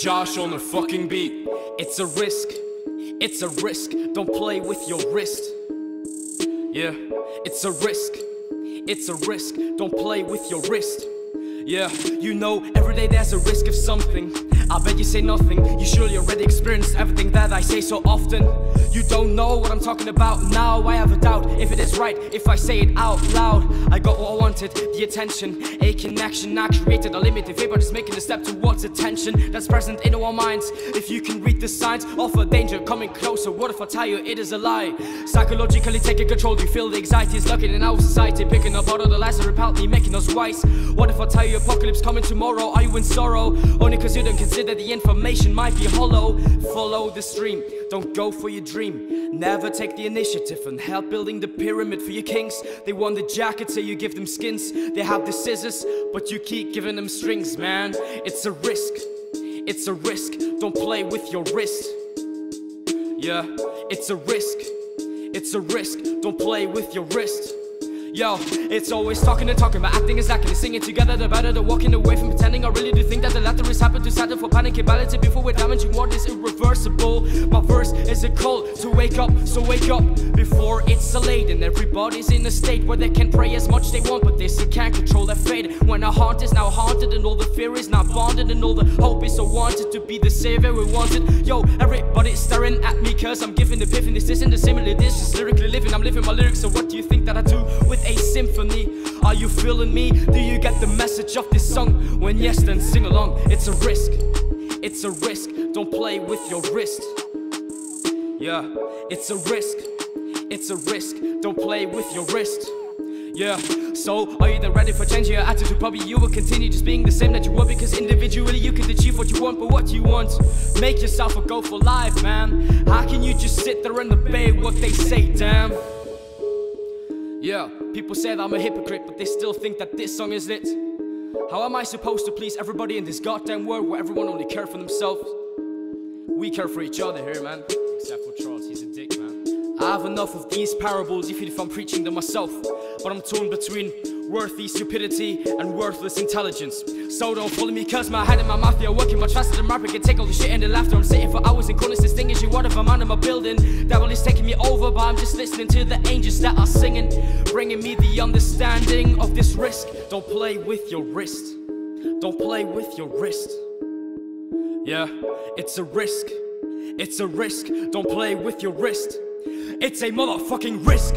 Josh on the fucking beat. It's a risk, it's a risk. Don't play with your wrist. Yeah, it's a risk, it's a risk. Don't play with your wrist. Yeah, you know, every day there's a risk of something. I bet you say nothing. You surely already experienced everything that I say so often. You don't know what I'm talking about now. I have a doubt if it is right if I say it out loud. I got what I wanted, the attention, a connection. I created a limited fate by just making a step towards attention that's present in our minds. If you can read the signs of a danger coming closer, what if I tell you it is a lie? Psychologically taking control, you feel the anxiety is lurking in our society, picking up all of the lies that repel me, making us wise. What if I tell you apocalypse coming tomorrow? Are you in sorrow? Only cause you don't consider the information might be hollow. Follow the stream, don't go for your dream. Never take the initiative and help building the pyramid for your kings. They want the jacket so you give them skins. They have the scissors but you keep giving them strings, man. It's a risk, it's a risk. Don't play with your wrist. Yeah, it's a risk, it's a risk. Don't play with your wrist. Yo, it's always talking and talking, but acting is lacking. And singing together, the better than walking away from pretending. I really do think that the latter is happen to settle for panic and balance it before we're damaging what is irreversible. My verse is a call to wake up, so wake up before it's so late. And everybody's in a state where they can pray as much they want, but they still can't control their fate. When our heart is now haunted and all the fear is now bonded and all the hope is so wanted to be the savior we wanted. Yo, everybody's staring at me cause I'm giving epiphany. This isn't a simile, this is lyrically living. I'm living my lyrics, so what do you think that I do with a symphony? Are you feeling me? Do you get the message of this song? When yes, then sing along. It's a risk, it's a risk. Don't play with your wrist. Yeah, it's a risk, it's a risk. Don't play with your wrist. Yeah, so are you then ready for changing your attitude? Probably you will continue just being the same that you were, because individually you can achieve what you want. But what you want, make yourself a goal for life, man. How can you just sit there and obey what they say, damn? Yeah, people say that I'm a hypocrite, but they still think that this song is lit. How am I supposed to please everybody in this goddamn world where everyone only cares for themselves? We care for each other here, man. Except for Charles, he's a dick, man. I have enough of these parables, even if I'm preaching them myself. But I'm torn between worthy stupidity and worthless intelligence. So don't follow me cause my head and my mouth, they are working much faster than rapping. Can take all the shit and the laughter. I'm sitting for hours in corners distinguishing what if I'm out of my building. Devil is taking me over, but I'm just listening to the angels that are singing, bringing me the understanding of this risk. Don't play with your wrist. Don't play with your wrist. Yeah, it's a risk, it's a risk. Don't play with your wrist. It's a motherfucking risk.